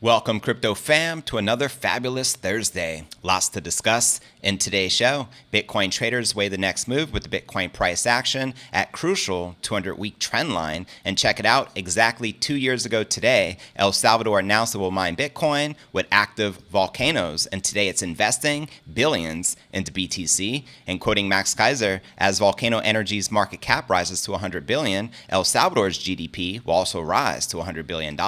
Welcome, crypto fam, to another fabulous Thursday. Lots to discuss in today's show. Bitcoin traders weigh the next move with the Bitcoin price action at crucial 200-week trend line. And check it out, exactly 2 years ago today, El Salvador announced it will mine Bitcoin with active volcanoes. And today it's investing billions into BTC. And quoting Max Kaiser, as Volcano Energy's market cap rises to $100 billion, El Salvador's GDP will also rise to $100 billion.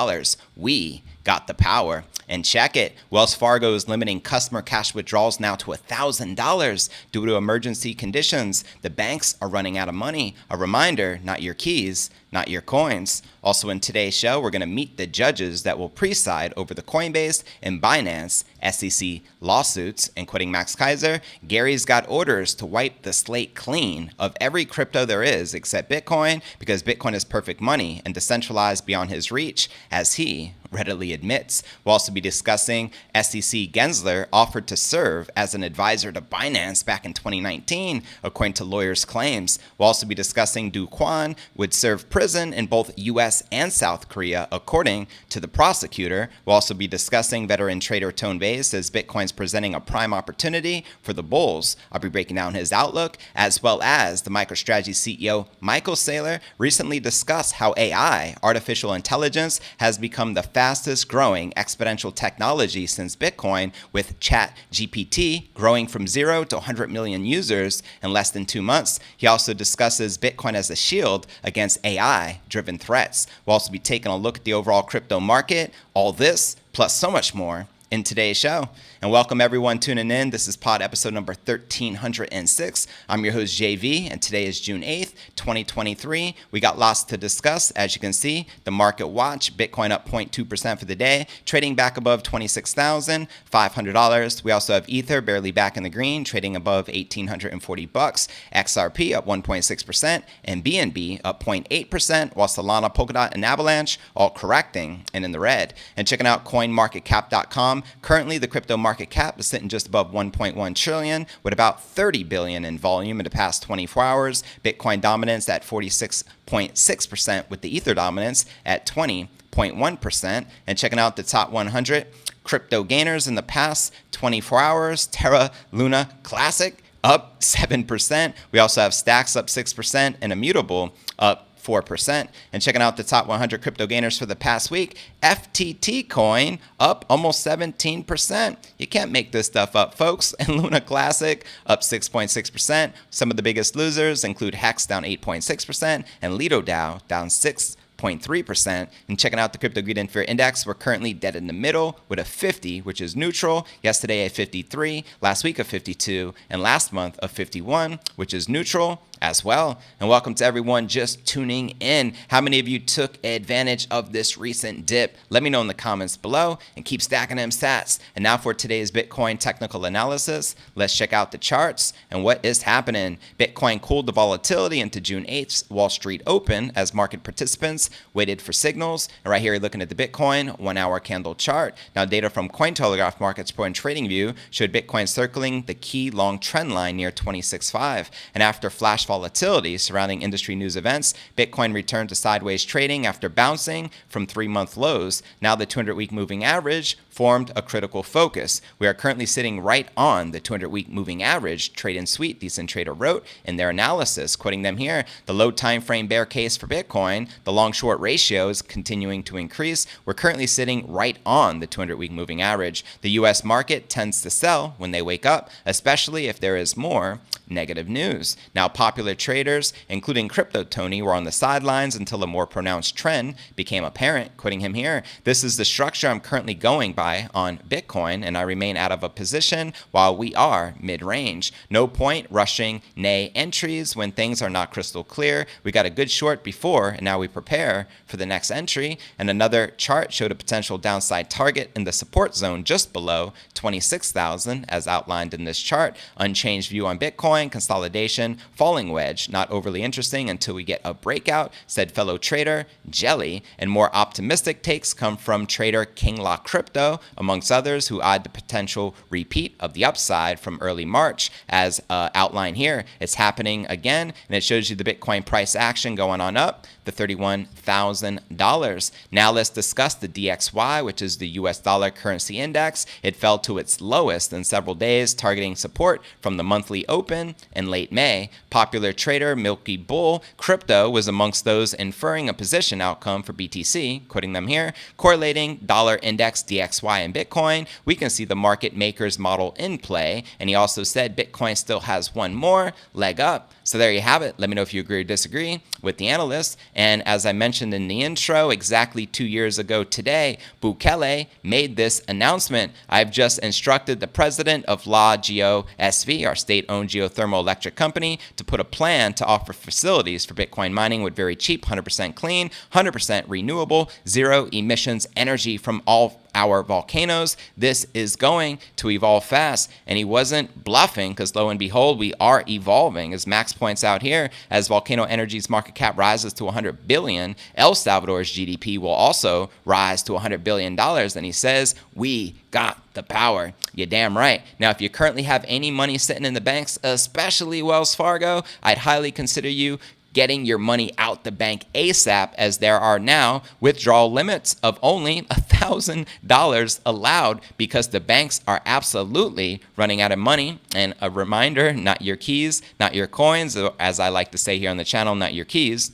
We got the power. And check it, Wells Fargo is limiting customer cash withdrawals now to $1,000 due to emergency conditions. The banks are running out of money. A reminder, not your keys, not your coins. Also in today's show, we're going to meet the judges that will preside over the Coinbase and Binance SEC lawsuits. And quoting Max Kaiser, Gary's got orders to wipe the slate clean of every crypto there is except Bitcoin, because Bitcoin is perfect money and decentralized beyond his reach, as he readily admits. We'll also be discussing SEC Gensler offered to serve as an advisor to Binance back in 2019, according to lawyers' claims. We'll also be discussing Kwon would serve prison in both U.S. and South Korea, according to the prosecutor. We'll also be discussing veteran trader Vays says Bitcoin's presenting a prime opportunity for the bulls. I'll be breaking down his outlook, as well as the MicroStrategy CEO Saylor recently discussed how AI, artificial intelligence, has become the fastest growing exponential technology since Bitcoin, with ChatGPT growing from 0 to 100 million users in less than 2 months. He also discusses Bitcoin as a shield against AI-driven threats. We'll also be taking a look at the overall crypto market. All this, plus so much more, in today's show. And welcome everyone tuning in. This is pod episode number 1306. I'm your host JV, and today is June 8th, 2023. We got lots to discuss. As you can see, the market watch, Bitcoin up 0.2% for the day, trading back above $26,500. We also have Ether barely back in the green, trading above $1,840. XRP up 1.6%, and BNB up 0.8%, while Solana, Polkadot, and Avalanche all correcting and in the red. And checking out coinmarketcap.com. Currently, the crypto market cap is sitting just above 1.1 trillion, with about 30 billion in volume in the past 24 hours. Bitcoin dominance at 46.6%, with the Ether dominance at 20.1%. And checking out the top 100 crypto gainers in the past 24 hours, Terra Luna Classic up 7%. We also have Stacks up 6% and Immutable up 4%. And checking out the top 100 crypto gainers for the past week, FTT coin up almost 17%. You can't make this stuff up, folks. And Luna Classic up 6.6%. Some of the biggest losers include Hex down 8.6% and Lido DAO down 6.3%. And checking out the Crypto Greed and Fear Index, we're currently dead in the middle with a 50, which is neutral. Yesterday a 53, last week a 52, and last month a 51, which is neutral as well. And welcome to everyone just tuning in. How many of you took advantage of this recent dip? Let me know in the comments below, and keep stacking them sats. And now for today's Bitcoin technical analysis, let's check out the charts and what is happening. Bitcoin cooled the volatility into June 8th's Wall Street Open as market participants waited for signals. And right here, you're looking at the Bitcoin 1 hour candle chart. Now, data from Cointelegraph Markets Pro and TradingView showed Bitcoin circling the key long trend line near 26.5. And after flash volatility surrounding industry news events, Bitcoin returned to sideways trading after bouncing from 3-month lows. Now the 200-week moving average formed a critical focus. We are currently sitting right on the 200-week moving average, Trade and Sweet, Decent Trader wrote in their analysis, quoting them here, the low time frame bear case for Bitcoin, the long-short ratio is continuing to increase. We're currently sitting right on the 200-week moving average. The U.S. market tends to sell when they wake up, especially if there is more negative news. Now, popular traders, including Crypto Tony, were on the sidelines until a more pronounced trend became apparent, quoting him here, this is the structure I'm currently going by on Bitcoin, and I remain out of a position while we are mid-range. No point rushing nay entries when things are not crystal clear. We got a good short before, and now we prepare for the next entry. And another chart showed a potential downside target in the support zone just below 26,000, as outlined in this chart. Unchanged view on Bitcoin, consolidation, falling selling wedge. Not overly interesting until we get a breakout, said fellow trader Jelly. And more optimistic takes come from trader Kingla Crypto, amongst others, who eyed the potential repeat of the upside from early March. As outlined here, it's happening again, and it shows you the Bitcoin price action going on up to $31,000. Now let's discuss the DXY, which is the US dollar currency index. It fell to its lowest in several days, targeting support from the monthly open in late May. Popular trader Milky Bull Crypto was amongst those inferring a position outcome for BTC, quoting them here, correlating dollar index DXY and Bitcoin. We can see the market maker's model in play, and he also said Bitcoin still has one more leg up. So there you have it. Let me know if you agree or disagree with the analyst. And as I mentioned in the intro, exactly 2 years ago today, Bukele made this announcement. I've just instructed the president of La Geo SV, our state-owned geothermal electric company, to put a plan to offer facilities for Bitcoin mining with very cheap, 100% clean, 100% renewable, zero emissions energy from all our volcanoes. This is going to evolve fast. And he wasn't bluffing, because lo and behold, we are evolving. As Max points out here, as Volcano Energy's market cap rises to $100 billion, El Salvador's GDP will also rise to $100 billion. And he says, we got the power. You're damn right. Now, if you currently have any money sitting in the banks, especially Wells Fargo, I'd highly consider you getting your money out the bank ASAP, as there are now withdrawal limits of only $1,000 allowed, because the banks are absolutely running out of money. And a reminder, not your keys, not your coins, or as I like to say here on the channel, not your keys,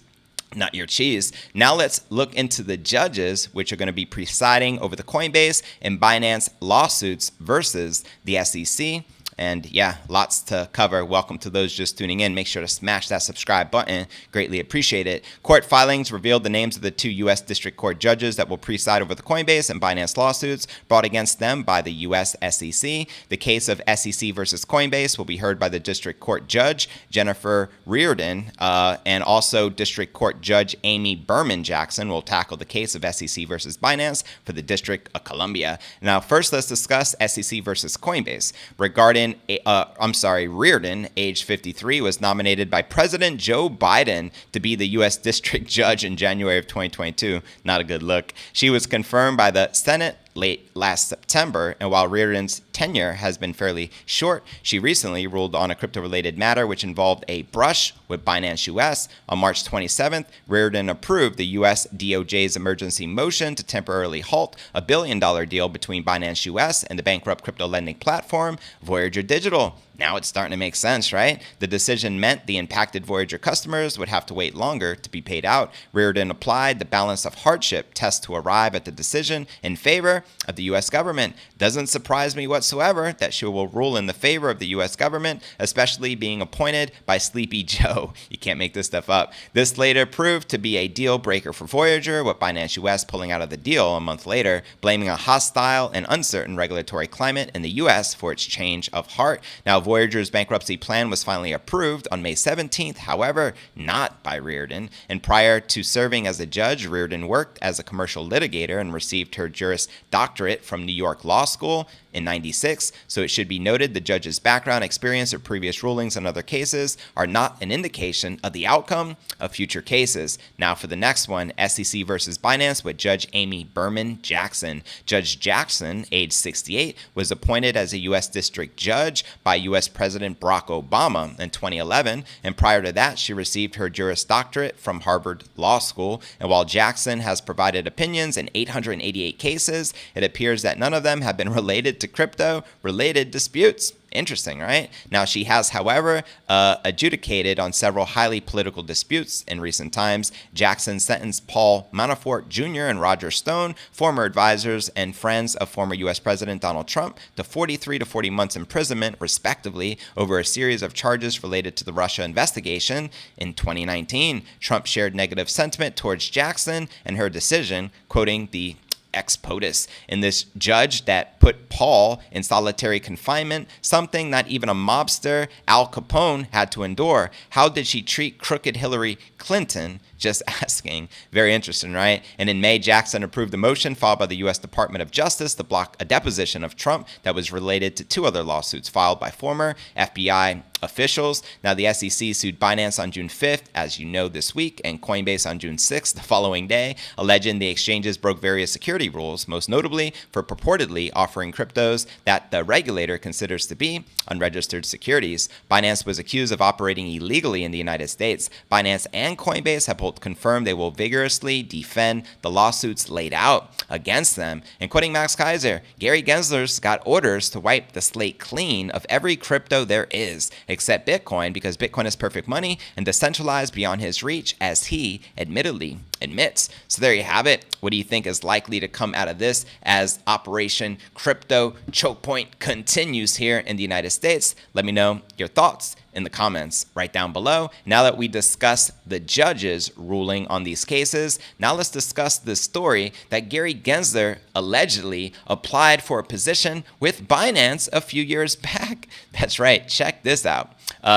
not your cheese. Now let's look into the judges, which are going to be presiding over the Coinbase and Binance lawsuits versus the SEC. And yeah, lots to cover. Welcome to those just tuning in. Make sure to smash that subscribe button. Greatly appreciate it. Court filings revealed the names of the 2 U.S. District Court judges that will preside over the Coinbase and Binance lawsuits brought against them by the U.S. SEC. The case of SEC versus Coinbase will be heard by the District Court Judge Jennifer Reardon, and also District Court Judge Amy Berman Jackson will tackle the case of SEC versus Binance for the District of Columbia. Now, first, let's discuss SEC versus Coinbase. Regarding Reardon, age 53, was nominated by President Joe Biden to be the U.S. District Judge in January of 2022. Not a good look. She was confirmed by the Senate late last September, and while Reardon's tenure has been fairly short, she recently ruled on a crypto-related matter which involved a brush with Binance US. On March 27th, Reardon approved the US DOJ's emergency motion to temporarily halt a $1 billion deal between Binance US and the bankrupt crypto lending platform Voyager Digital. Now it's starting to make sense, right? The decision meant the impacted Voyager customers would have to wait longer to be paid out. Reardon applied the balance of hardship test to arrive at the decision in favor of the U.S. government. Doesn't surprise me whatsoever that she will rule in the favor of the U.S. government, especially being appointed by Sleepy Joe. You can't make this stuff up. This later proved to be a deal breaker for Voyager, with Binance US pulling out of the deal a month later, blaming a hostile and uncertain regulatory climate in the U.S. for its change of heart. Now, Voyager's bankruptcy plan was finally approved on May 17th, however, not by Reardon. And prior to serving as a judge, Reardon worked as a commercial litigator and received her Juris Doctorate from New York Law School in '96. So it should be noted the judge's background, experience, or previous rulings on other cases are not an indication of the outcome of future cases. Now for the next one, SEC versus Binance with Judge Amy Berman Jackson. Judge Jackson, age 68, was appointed as a U.S. District Judge by U.S. President Barack Obama in 2011, and prior to that, she received her Juris Doctorate from Harvard Law School. And while Jackson has provided opinions in 888 cases, it appears that none of them have been related to crypto-related disputes. Interesting, right? Now, she has, however, adjudicated on several highly political disputes in recent times. Jackson sentenced Paul Manafort Jr. and Roger Stone, former advisors and friends of former U.S. President Donald Trump, to 43 to 40 months imprisonment, respectively, over a series of charges related to the Russia investigation. In 2019, Trump shared negative sentiment towards Jackson and her decision, quoting the ex POTUS in this judge that put Paul in solitary confinement, something not even a mobster Al Capone had to endure. How did she treat crooked Hillary Clinton? Just asking. Very interesting, right? And in May, Jackson approved a motion filed by the U.S. Department of Justice to block a deposition of Trump that was related to 2 other lawsuits filed by former FBI officials. Now, the SEC sued Binance on June 5th, as you know, this week, and Coinbase on June 6th, the following day, alleging the exchanges broke various security rules, most notably for purportedly offering cryptos that the regulator considers to be unregistered securities. Binance was accused of operating illegally in the United States. Binance and Coinbase have both confirmed they will vigorously defend the lawsuits laid out against them. And quoting Max Kaiser, Gary Gensler's got orders to wipe the slate clean of every crypto there is, except Bitcoin, because Bitcoin is perfect money and decentralized beyond his reach, as he admittedly admits. So there you have it. What do you think is likely to come out of this as Operation Crypto Choke Point continues here in the United States? Let me know your thoughts in the comments right down below. Now that we discussed the judge's ruling on these cases, now let's discuss the story that Gary Gensler allegedly applied for a position with Binance a few years back. That's right. Check this out.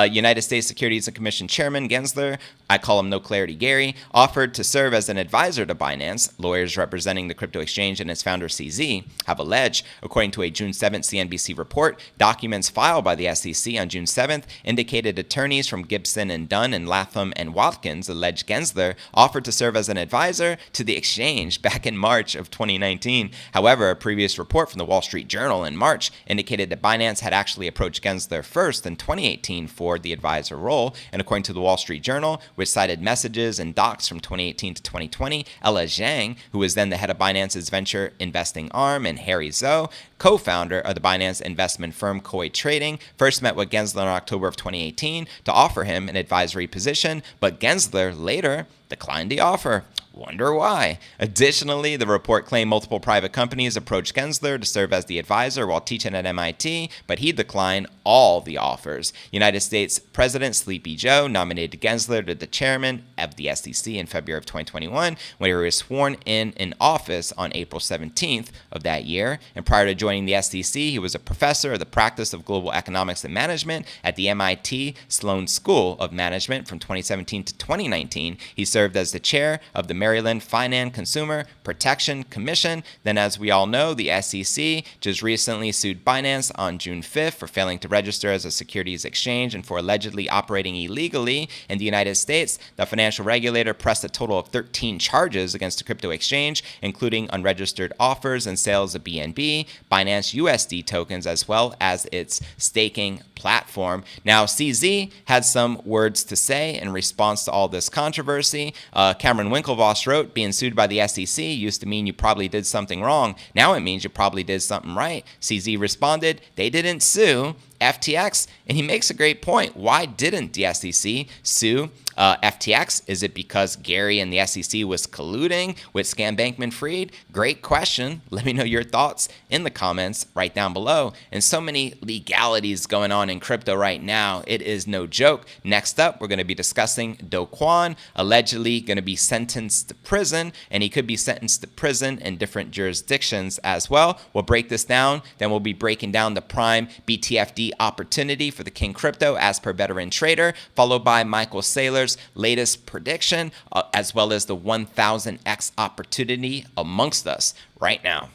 United States Securities and Commission Chairman Gensler, I call him No Clarity Gary, offered to serve as an advisor to Binance. Lawyers representing the crypto exchange and its founder CZ have alleged, according to a June 7th CNBC report, documents filed by the SEC on June 7th indicated attorneys from Gibson and Dunn and Latham and Watkins alleged Gensler offered to serve as an advisor to the exchange back in March of 2019. However, a previous report from the Wall Street Journal in March indicated that Binance had actually approached Gensler first in 2018 for the advisor role, and according to the Wall Street Journal, which cited messages and docs from 2018 to 2020, Ella Zhang, who was then the head of Binance's venture investing arm, and Harry Zhou, co-founder of the Binance investment firm Koi Trading, first met with Gensler in October of 2018 to offer him an advisory position, but Gensler later declined the offer. Wonder why. Additionally, the report claimed multiple private companies approached Gensler to serve as the advisor while teaching at MIT, but he declined all the offers. United States President Sleepy Joe nominated Gensler to the chairman of the SEC in February of 2021, when he was sworn in office on April 17th of that year. And prior to joining the SEC, he was a professor of the practice of global economics and management at the MIT Sloan School of Management from 2017 to 2019. He served as the chair of the Maryland Finance Consumer Protection Commission. Then, as we all know, the SEC just recently sued Binance on June 5th for failing to register as a securities exchange and for allegedly operating illegally in the United States. The financial regulator pressed a total of 13 charges against the crypto exchange, including unregistered offers and sales of BNB, Binance USD tokens, as well as its staking platform. Now, CZ had some words to say in response to all this controversy. Cameron Winklevoss wrote, being sued by the SEC used to mean you probably did something wrong. Now it means you probably did something right. CZ responded, they didn't sue FTX. And he makes a great point. Why didn't the SEC sue FTX? Is it because Gary and the SEC was colluding with Scam Bankman-Fried? Great question. Let me know your thoughts in the comments right down below. And so many legalities going on in crypto right now. It is no joke. Next up, we're going to be discussing Kwon, allegedly going to be sentenced to prison, and he could be sentenced to prison in different jurisdictions as well. We'll break this down. Then we'll be breaking down the prime BTFD opportunity for the King Crypto as per veteran trader, followed by Michael Saylor's latest prediction, as well as the 1000x opportunity amongst us right now.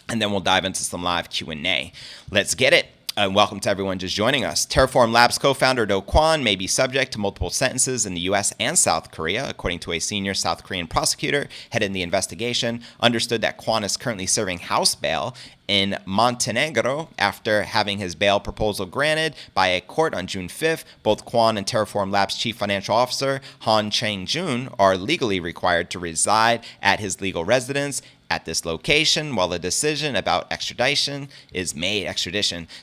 And then we'll dive into some live Q&A. Let's get it. And welcome to everyone just joining us. Terraform Labs co-founder Kwon may be subject to multiple sentences in the U.S. and South Korea, according to a senior South Korean prosecutor heading the investigation. Understood that Kwon is currently serving house bail in Montenegro after having his bail proposal granted by a court on June 5th. Both Kwon and Terraform Labs chief financial officer Han Chang-jun are legally required to reside at his legal residence at this location while the decision about extradition is made.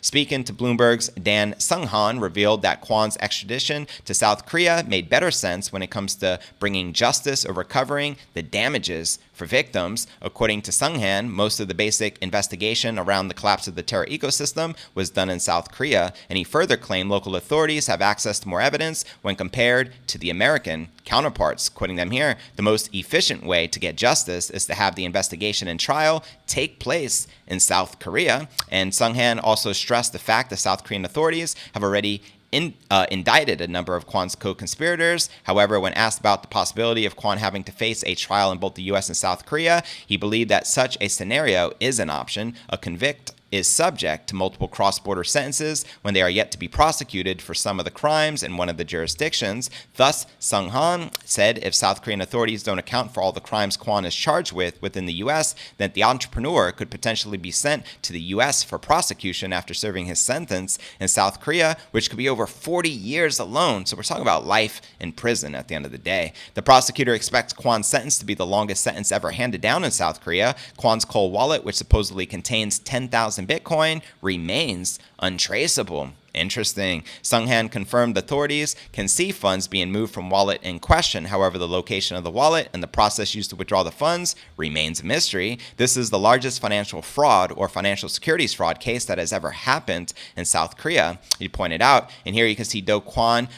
Speaking to Bloomberg's Dan Sunghan revealed that Kwon's extradition to South Korea made better sense when it comes to bringing justice or recovering the damages for victims. According to Sunghan, most of the basic investigation around the collapse of the Terra ecosystem was done in South Korea, and he further claimed local authorities have access to more evidence when compared to the American counterparts. Quoting them here, the most efficient way to get justice is to have the investigation and trial take place in South Korea. And Sunghan also stressed the fact that South Korean authorities have already indicted a number of Kwon's co-conspirators. However, when asked about the possibility of Kwon having to face a trial in both the U.S. and South Korea, he believed that such a scenario is an option. A convict is subject to multiple cross-border sentences when they are yet to be prosecuted for some of the crimes in one of the jurisdictions. Thus, Sung-han said if South Korean authorities don't account for all the crimes Kwon is charged with within the U.S., then the entrepreneur could potentially be sent to the U.S. for prosecution after serving his sentence in South Korea, which could be over 40 years alone. So we're talking about life in prison at the end of the day. The prosecutor expects Kwon's sentence to be the longest sentence ever handed down in South Korea. Kwon's cold wallet, which supposedly contains 10,000 Bitcoin, remains untraceable. Interesting. Sung-han confirmed authorities can see funds being moved from wallet in question. However, the location of the wallet and the process used to withdraw the funds remains a mystery. This is the largest financial fraud or financial securities fraud case that has ever happened in South Korea, he pointed out. And here you can see Do Kwon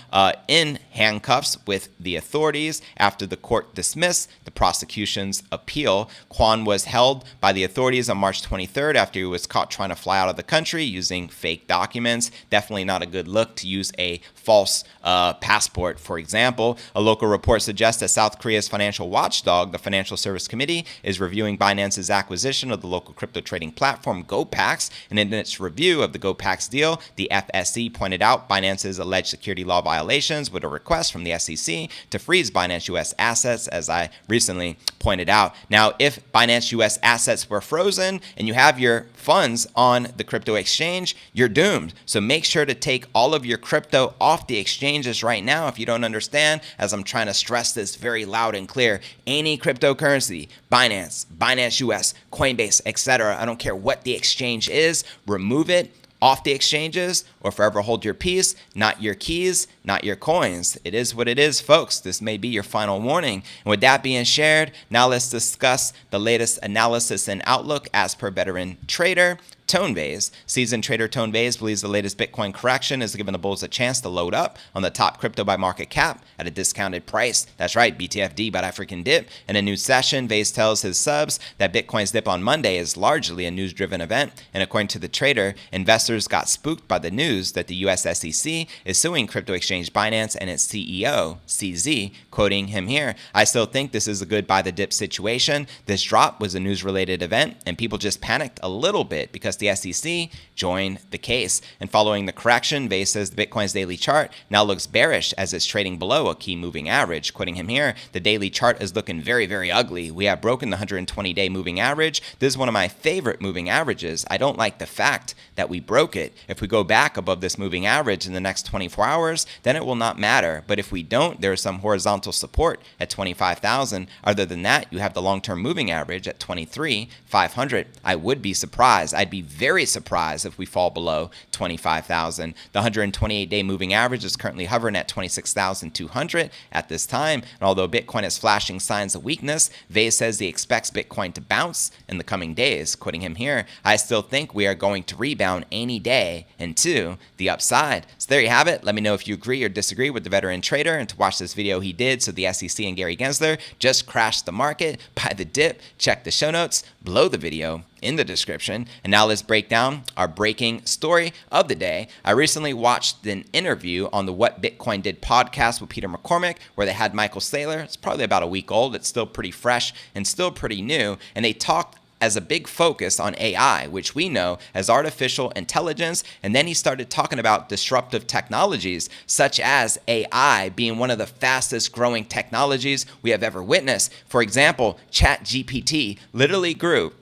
in handcuffs with the authorities after the court dismissed the prosecution's appeal. Kwon was held by the authorities on March 23rd after he was caught trying to fly out of the country using fake documents. Definitely not a good look to use a false passport, for example. A local report suggests that South Korea's financial watchdog, the Financial Service Committee, is reviewing Binance's acquisition of the local crypto trading platform GoPax. And in its review of the GoPax deal, the FSC pointed out Binance's alleged security law violations with a request from the SEC to freeze Binance US assets, as I recently pointed out. Now, if Binance US assets were frozen and you have your funds on the crypto exchange, you're doomed. So make sure to take all of your crypto off the exchanges right now. If you don't understand, as I'm trying to stress this very loud and clear, any cryptocurrency, Binance, Binance US, Coinbase, etc., I don't care what the exchange is, remove it off the exchanges or forever hold your peace. Not your keys, not your coins. It is what it is, folks. This may be your final warning. And with that being shared, now let's discuss the latest analysis and outlook as per veteran trader Vays. Seasoned trader Vays believes the latest Bitcoin correction is giving the bulls a chance to load up on the top crypto by market cap at a discounted price. That's right, BTFD, but I freaking dip. In a new session, Vays tells his subs that Bitcoin's dip on Monday is largely a news-driven event. And according to the trader, investors got spooked by the news that the US SEC is suing crypto exchange Binance and its CEO, CZ, quoting him here, "I still think this is a good buy the dip situation. This drop was a news-related event, and people just panicked a little bit because the SEC joined the case." And following the correction, Vays says the Bitcoin's daily chart now looks bearish as it's trading below a key moving average. Quoting him here, "The daily chart is looking very, very ugly. We have broken the 120-day moving average. This is one of my favorite moving averages. I don't like the fact that we broke it. If we go back above this moving average in the next 24 hours, then it will not matter. But if we don't, there is some horizontal support at 25,000. Other than that, you have the long-term moving average at 23,500. I would be surprised. I'd be very surprised if we fall below 25,000. The 128-day moving average is currently hovering at 26,200 at this time. And although Bitcoin is flashing signs of weakness, Vays says he expects Bitcoin to bounce in the coming days. Quoting him here, "I still think we are going to rebound any day into the upside." So there you have it. Let me know if you agree or disagree with the veteran trader. And to watch this video he did, so the SEC and Gary Gensler just crashed the market, buy the dip, check the show notes below the video in the description. And now let's break down our breaking story of the day. I recently watched an interview on the What Bitcoin Did podcast with Peter McCormick, where they had Michael Saylor. It's probably about a week old. It's still pretty fresh and still pretty new. And they talked as a big focus on AI, which we know as artificial intelligence. And then he started talking about disruptive technologies, such as AI being one of the fastest growing technologies we have ever witnessed. For example, ChatGPT literally grew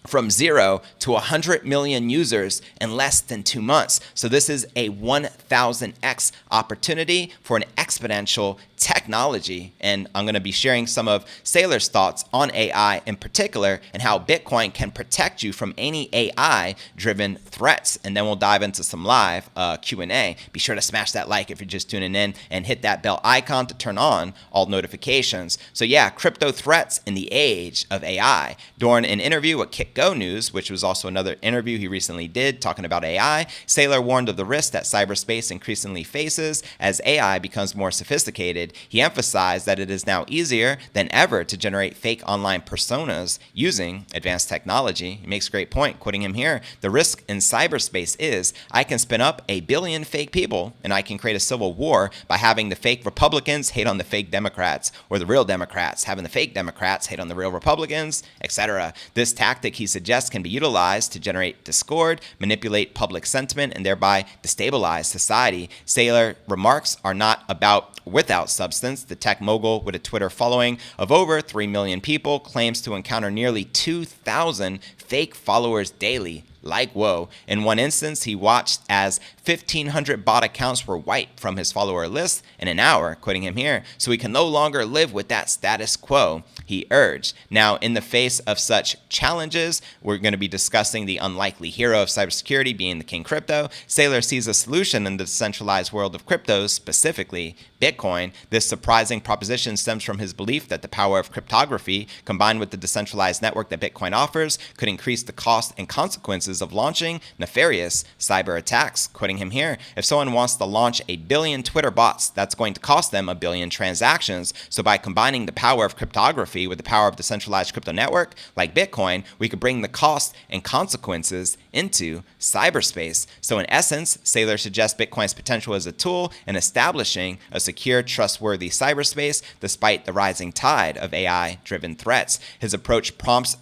from 0 to 100 million users in less than 2 months. So this is a 1,000x opportunity for an exponential technology. And I'm going to be sharing some of Saylor's thoughts on AI in particular and how Bitcoin can protect you from any AI-driven threats. And then we'll dive into some live Q&A. Be sure to smash that like if you're just tuning in and hit that bell icon to turn on all notifications. So yeah, crypto threats in the age of AI. During an interview with Go News, which was also another interview he recently did talking about AI, Saylor warned of the risk that cyberspace increasingly faces as AI becomes more sophisticated. He emphasized that it is now easier than ever to generate fake online personas using advanced technology. He makes a great point, quoting him here. The risk in cyberspace is I can spin up a billion fake people and I can create a civil war by having the fake Republicans hate on the fake Democrats, or the real Democrats having the fake Democrats hate on the real Republicans, etc. This tactic, he suggests, can be utilized to generate discord, manipulate public sentiment, and thereby destabilize society. Saylor remarks are not without substance. The tech mogul, with a Twitter following of over 3 million people, claims to encounter nearly 2,000 fake followers daily. Like whoa. In one instance, he watched as 1,500 bot accounts were wiped from his follower list in an hour, quoting him here. So we can no longer live with that status quo, he urged. Now, in the face of such challenges, we're going to be discussing the unlikely hero of cybersecurity being the king crypto. Saylor sees a solution in the decentralized world of cryptos, specifically Bitcoin. This surprising proposition stems from his belief that the power of cryptography, combined with the decentralized network that Bitcoin offers, could increase the cost and consequences of launching nefarious cyber attacks. Quoting him here, if someone wants to launch a billion Twitter bots, that's going to cost them a billion transactions. So by combining the power of cryptography with the power of decentralized crypto network like Bitcoin, we could bring the cost and consequences into cyberspace. So in essence, Saylor suggests Bitcoin's potential as a tool in establishing a secure, trustworthy cyberspace despite the rising tide of AI-driven threats. His approach prompts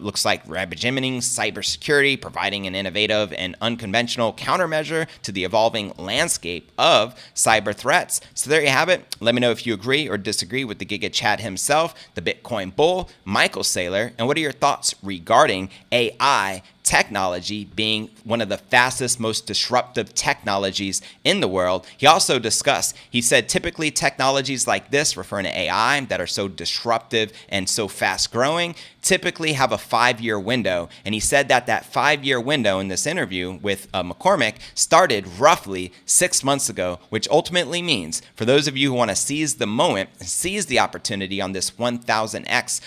looks like reimagining cybersecurity, providing an innovative and unconventional countermeasure to the evolving landscape of cyber threats. So there you have it. Let me know if you agree or disagree with the Giga Chad himself, the Bitcoin bull, Michael Saylor, and what are your thoughts regarding AI technology being one of the fastest, most disruptive technologies in the world. He also discussed, he said, typically technologies like this, referring to AI, that are so disruptive and so fast growing, typically have a 5-year window. And he said that that 5-year window in this interview with McCormick started roughly 6 months ago, which ultimately means for those of you who want to seize the moment, seize the opportunity on this 1000x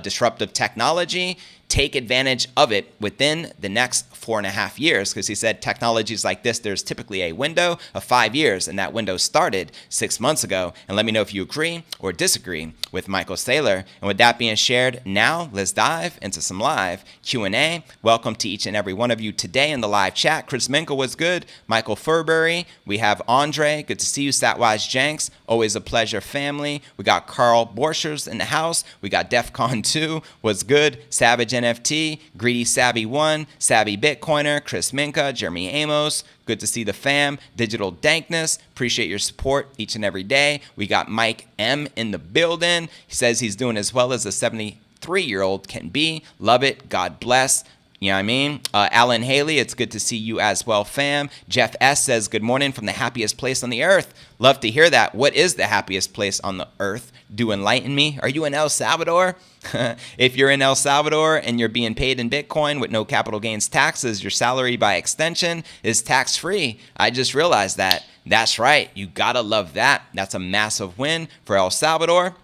disruptive technology, take advantage of it within the next 4.5 years, because he said technologies like this, there's typically a window of 5 years, and that window started 6 months ago. And let me know if you agree or disagree with Michael Saylor. And with that being shared, now let's dive into some live Q&A. Welcome to each and every one of you today in the live chat. Chris Minka, what's good? Michael Furbury, we have Andre, good to see you. Statwise Jenks, always a pleasure, family. We got Carl Borchers in the house. We got DEFCON 2, what's good? Savage NFT, Greedy Savvy 1, Savvy Bitcoiner, Chris Minka, Jeremy Amos, good to see the fam, Digital Dankness, appreciate your support each and every day. We got Mike M in the building. He says he's doing as well as a 73-year-old can be. Love it, God bless. You know what I mean? Alan Haley, it's good to see you as well, fam. Jeff S. says, good morning from the happiest place on the earth. Love to hear that. What is the happiest place on the earth? Do enlighten me. Are you in El Salvador? If you're in El Salvador and you're being paid in Bitcoin with no capital gains taxes, your salary by extension is tax-free. I just realized that. That's right. You gotta love that. That's a massive win for El Salvador.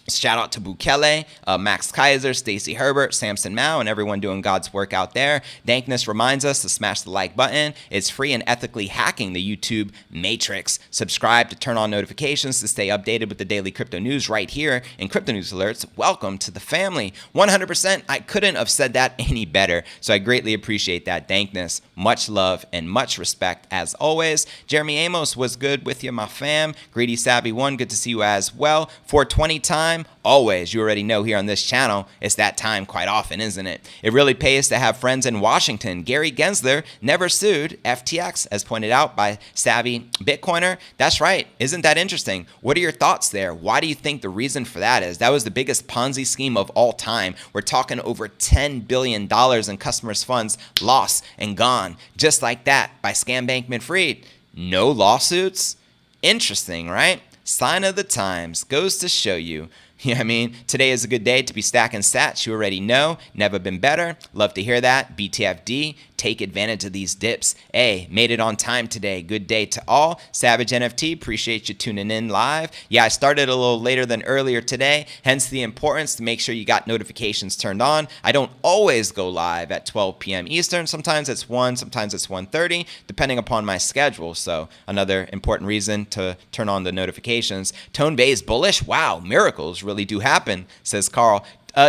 Shout out to Bukele, Max Kaiser, Stacey Herbert, Samson Mao, and everyone doing God's work out there. Dankness reminds us to smash the like button. It's free and ethically hacking the YouTube matrix. Subscribe to turn on notifications to stay updated with the daily crypto news right here in Crypto News Alerts. Welcome to the family. 100%, I couldn't have said that any better. So I greatly appreciate that, Dankness. Much love and much respect as always. Jeremy Amos was good with you, my fam. Greedy Savvy 1, good to see you as well. 420 time. Always, you already know here on this channel, it's that time quite often, isn't it? It really pays to have friends in Washington. Gary Gensler never sued FTX, as pointed out by Savvy Bitcoiner. That's right. Isn't that interesting? What are your thoughts there? Why do you think the reason for that is? That was the biggest Ponzi scheme of all time. We're talking over $10 billion in customers' funds lost and gone, just like that, by Scam Bankman-Fried. No lawsuits? Interesting, right? Sign of the times. Goes to show you. You know what I mean? Today is a good day to be stacking sats. You already know. Never been better. Love to hear that. BTFD. take advantage of these dips. Hey, made it on time today. Good day to all. Savage NFT, appreciate you tuning in live. Yeah, I started a little later than earlier today, hence the importance to make sure you got notifications turned on. I don't always go live at 12 p.m. Eastern. Sometimes it's 1, sometimes it's 1:30, depending upon my schedule. So another important reason to turn on the notifications. Tone Vays bullish? Wow, miracles really do happen, says Carl.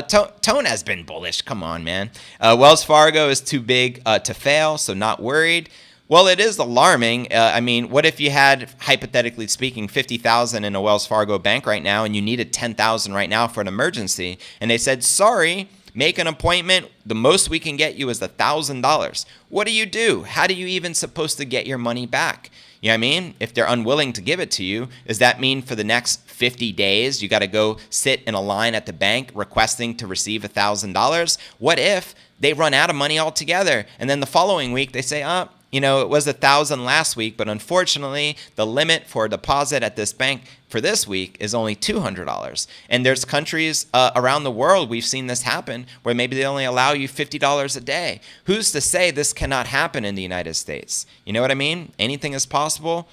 Tone has been bullish. Come on, man. Wells Fargo is too big to fail, so not worried. Well, it is alarming. I mean, what if you had, hypothetically speaking, 50,000 in a Wells Fargo bank right now, and you needed 10,000 right now for an emergency, and they said, sorry, make an appointment. The most we can get you is $1,000. What do? How do you even supposed to get your money back? You know what I mean? If they're unwilling to give it to you, does that mean for the next 50 days you got to go sit in a line at the bank requesting to receive $1,000? What if they run out of money altogether and then the following week they say, it was 1,000 last week, but unfortunately the limit for a deposit at this bank for this week is only $200. And there's countries around the world we've seen this happen where maybe they only allow you $50 a day. Who's to say this cannot happen in the United States? You know what I mean? Anything is possible.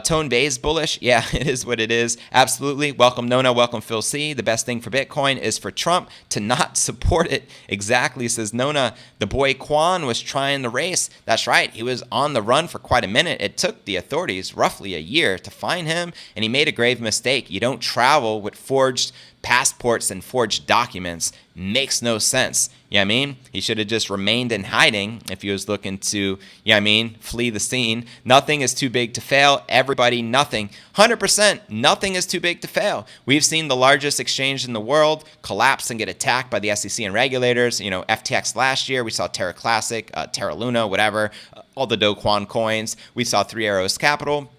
Tone Vays bullish. Yeah, it is what it is. Absolutely. Welcome, Nona. Welcome, Phil C. The best thing for Bitcoin is for Trump to not support it. Exactly, says Nona. The boy Kwon was trying the race. That's right. He was on the run for quite a minute. It took the authorities roughly a year to find him, and he made a grave mistake. You don't travel with forged passports and forged documents. Makes no sense. You know what I mean? He should have just remained in hiding if he was looking to, you know what I mean, flee the scene. Nothing is too big to fail. Everybody, nothing. 100%, nothing is too big to fail. We've seen the largest exchange in the world collapse and get attacked by the SEC and regulators. You know, FTX last year, we saw Terra Classic, Terra Luna, whatever, all the Kwon coins. We saw Three Arrows Capital.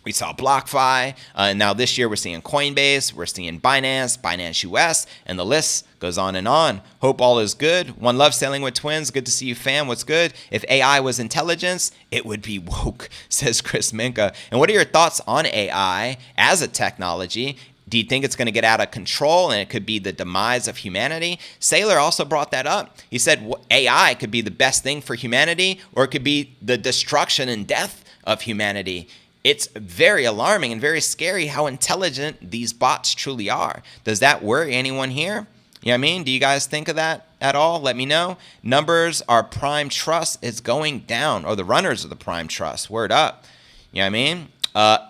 We saw BlockFi, and now this year we're seeing Coinbase, we're seeing Binance US, and the list goes on and on. Hope all is good. One love sailing with twins. Good to see you, fam. What's good? If AI was intelligence, it would be woke, says Chris Minka. And what are your thoughts on AI as a technology? Do you think it's going to get out of control and it could be the demise of humanity? Saylor also brought that up. He said AI could be the best thing for humanity, or it could be the destruction and death of humanity. It's very alarming and very scary how intelligent these bots truly are. Does that worry anyone here? You know what I mean? Do you guys think of that at all? Let me know. Numbers are prime trust is going down, or the runners of the prime trust. Word up. You know what I mean?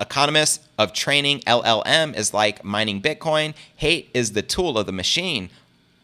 Economists of training LLM is like mining Bitcoin. Hate is the tool of the machine.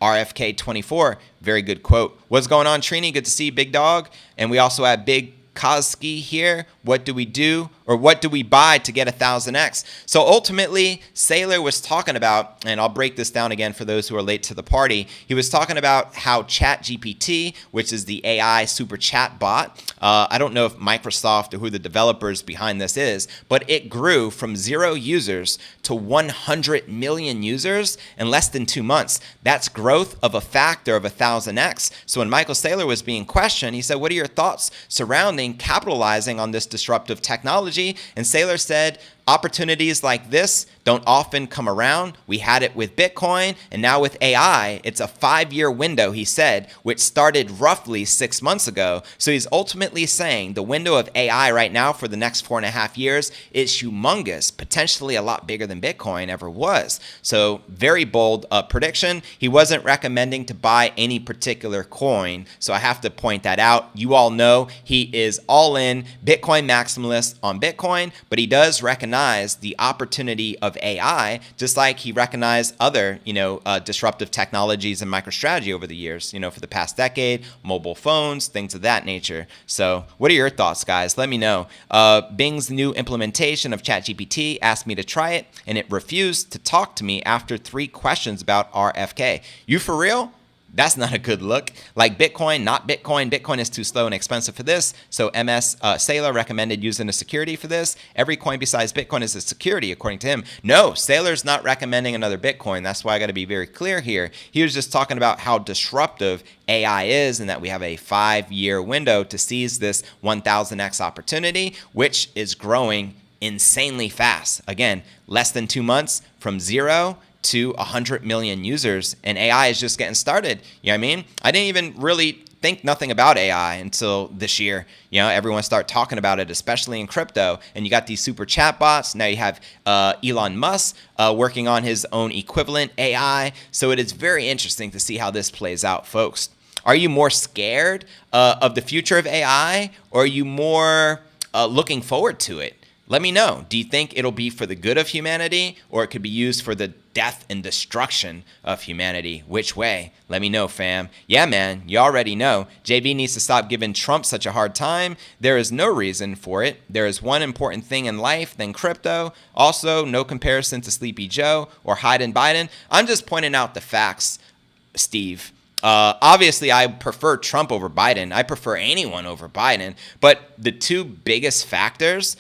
RFK24, very good quote. What's going on, Trini? Good to see you, big dog. And we also have Big Koski here. What do we do, or what do we buy to get 1000x? So ultimately, Saylor was talking about, and I'll break this down again for those who are late to the party. He was talking about how ChatGPT, which is the AI super chat bot, I don't know if Microsoft or who the developers behind this is, but it grew from 0 users to 100 million users in less than 2 months. That's growth of a factor of 1000x. So when Michael Saylor was being questioned, he said, what are your thoughts surrounding capitalizing on this disruptive technology? And Saylor said, opportunities like this don't often come around. We had it with Bitcoin, and now with AI, it's a 5-year window, he said, which started roughly 6 months ago. So he's ultimately saying the window of AI right now for the next 4.5 years is humongous, potentially a lot bigger than Bitcoin ever was. So very bold prediction. He wasn't recommending to buy any particular coin, so I have to point that out. You all know he is all in Bitcoin maximalist on Bitcoin, but he does recognize the opportunity of AI, just like he recognized other, disruptive technologies and MicroStrategy over the years, for the past decade, mobile phones, things of that nature. So what are your thoughts, guys? Let me know. Bing's new implementation of ChatGPT asked me to try it, and it refused to talk to me after 3 questions about RFK. You for real? That's not a good look. Like Bitcoin, not Bitcoin. Bitcoin is too slow and expensive for this. So Saylor recommended using a security for this. Every coin besides Bitcoin is a security, according to him. No, Saylor's not recommending another Bitcoin. That's why I got to be very clear here. He was just talking about how disruptive AI is, and that we have a 5-year window to seize this 1000x opportunity, which is growing insanely fast. Again, less than 2 months from 0 to 100 million users, and AI is just getting started. You know what I mean? I didn't even really think nothing about AI until this year. Everyone started talking about it, especially in crypto. And you got these super chatbots. Now you have Elon Musk working on his own equivalent AI. So it is very interesting to see how this plays out, folks. Are you more scared of the future of AI, or are you more looking forward to it? Let me know. Do you think it'll be for the good of humanity, or it could be used for the death and destruction of humanity? Which way? Let me know, fam. Yeah, man, you already know. JB needs to stop giving Trump such a hard time. There is no reason for it. There is one important thing in life than crypto. Also, no comparison to Sleepy Joe or Biden. I'm just pointing out the facts, Steve. Obviously, I prefer Trump over Biden. I prefer anyone over Biden. But the two biggest factors,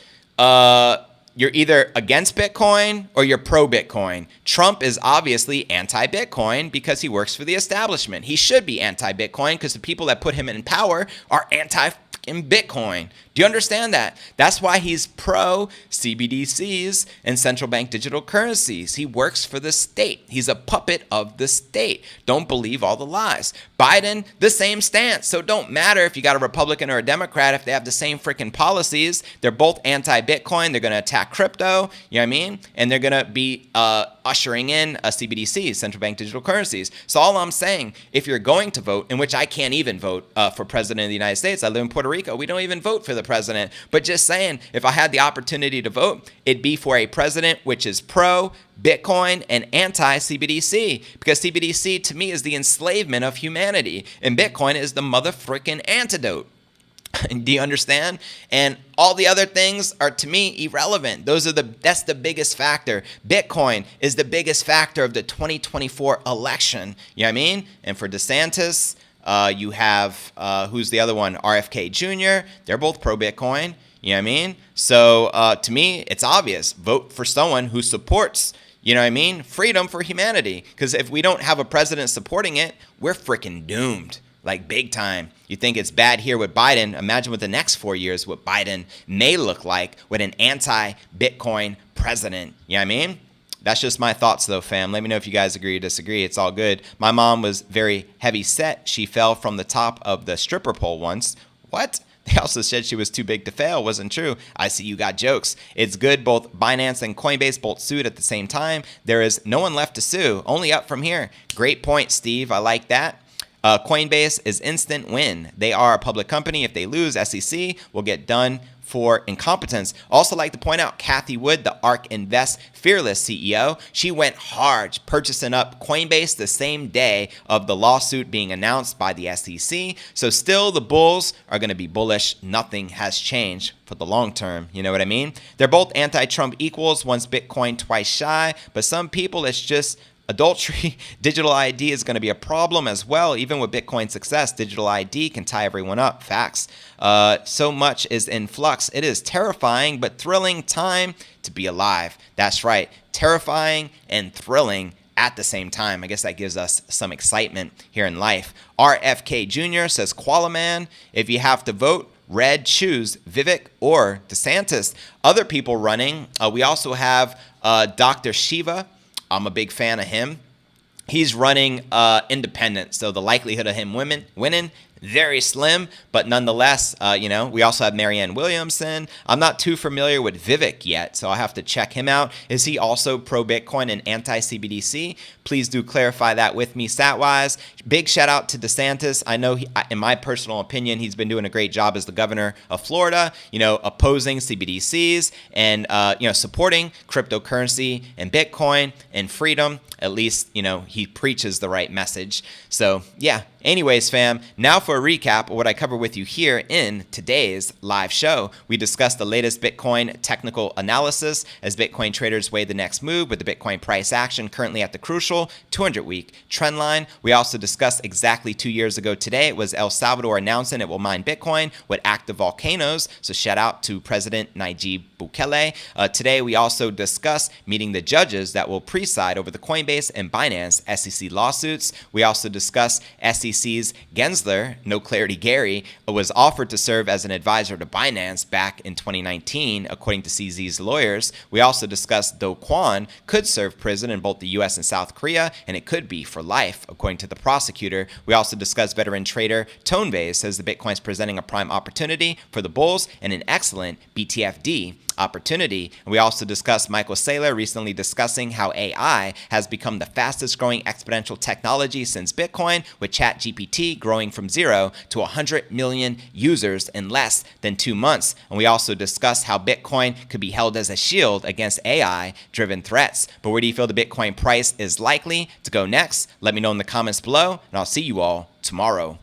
you're either against Bitcoin or you're pro-Bitcoin. Trump is obviously anti-Bitcoin because he works for the establishment. He should be anti-Bitcoin because the people that put him in power are anti-Bitcoin. Do you understand that? That's why he's pro CBDCs and central bank digital currencies. He works for the state. He's a puppet of the state. Don't believe all the lies. Biden, the same stance. So it don't matter if you got a Republican or a Democrat, if they have the same freaking policies. They're both anti-Bitcoin. They're going to attack crypto, you know what I mean? And they're going to be ushering in CBDCs, central bank digital currencies. So all I'm saying, if you're going to vote, in which I can't even vote for president of the United States, I live in Puerto Rico, we don't even vote for the president. But just saying, if I had the opportunity to vote, it'd be for a president which is pro Bitcoin and anti-CBDC, because CBDC to me is the enslavement of humanity and Bitcoin is the motherfucking antidote. Do you understand? And all the other things are, to me, irrelevant. That's the biggest factor. Bitcoin is the biggest factor of the 2024 election. You know what I mean? And for DeSantis, you have, who's the other one? RFK Jr. They're both pro-Bitcoin. You know what I mean? So to me, it's obvious. Vote for someone who supports, you know what I mean, freedom for humanity. Because if we don't have a president supporting it, we're freaking doomed. Like big time. You think it's bad here with Biden? Imagine what the next 4 years, what Biden may look like with an anti-Bitcoin president. You know what I mean? That's just my thoughts though, fam. Let me know if you guys agree or disagree. It's all good. My mom was very heavy set. She fell from the top of the stripper pole once. What? They also said she was too big to fail. Wasn't true. I see you got jokes. It's good both Binance and Coinbase both sued at the same time. There is no one left to sue. Only up from here. Great point, Steve. I like that. Coinbase is instant win. They are a public company. If they lose, SEC will get done for incompetence. Also like to point out Kathy Wood, the ARK Invest Fearless CEO. She went hard purchasing up Coinbase the same day of the lawsuit being announced by the SEC. So still the bulls are going to be bullish. Nothing has changed for the long term. You know what I mean? They're both anti-Trump equals, once Bitcoin, twice shy. But some people, it's just adultery. Digital ID is going to be a problem as well. Even with Bitcoin success, digital ID can tie everyone up. Facts. So much is in flux. It is terrifying, but thrilling time to be alive. That's right. Terrifying and thrilling at the same time. I guess that gives us some excitement here in life. RFK Jr. says, Qualaman, if you have to vote, red, choose Vivek or DeSantis. Other people running, we also have Dr. Shiva. I'm a big fan of him. He's running independent, so the likelihood of him winning very slim, but nonetheless, we also have Marianne Williamson. I'm not too familiar with Vivek yet, so I'll have to check him out. Is he also pro-Bitcoin and anti-CBDC? Please do clarify that with me stat-wise. Big shout out to DeSantis. I know, in my personal opinion, he's been doing a great job as the governor of Florida, opposing CBDCs and, supporting cryptocurrency and Bitcoin and freedom. At least, he preaches the right message. So, yeah. Anyways, fam, now for a recap of what I covered with you here in today's live show. We discussed the latest Bitcoin technical analysis as Bitcoin traders weigh the next move with the Bitcoin price action currently at the crucial 200-week trend line. We also discussed exactly 2 years ago today, it was El Salvador announcing it will mine Bitcoin with active volcanoes. So shout out to President Nayib Bukele. Today, we also discussed meeting the judges that will preside over the Coinbase and Binance SEC lawsuits. We also discussed SEC CNBC's Gensler, No Clarity Gary, was offered to serve as an advisor to Binance back in 2019, according to CZ's lawyers. We also discussed though Kwon could serve prison in both the US and South Korea, and it could be for life, according to the prosecutor. We also discussed veteran trader Vays says the Bitcoin is presenting a prime opportunity for the bulls and an excellent BTFD opportunity. And we also discussed Michael Saylor recently discussing how AI has become the fastest growing exponential technology since Bitcoin, with ChatGPT growing from 0 to 100 million users in less than 2 months. And we also discussed how Bitcoin could be held as a shield against AI-driven threats. But where do you feel the Bitcoin price is likely to go next? Let me know in the comments below, and I'll see you all tomorrow.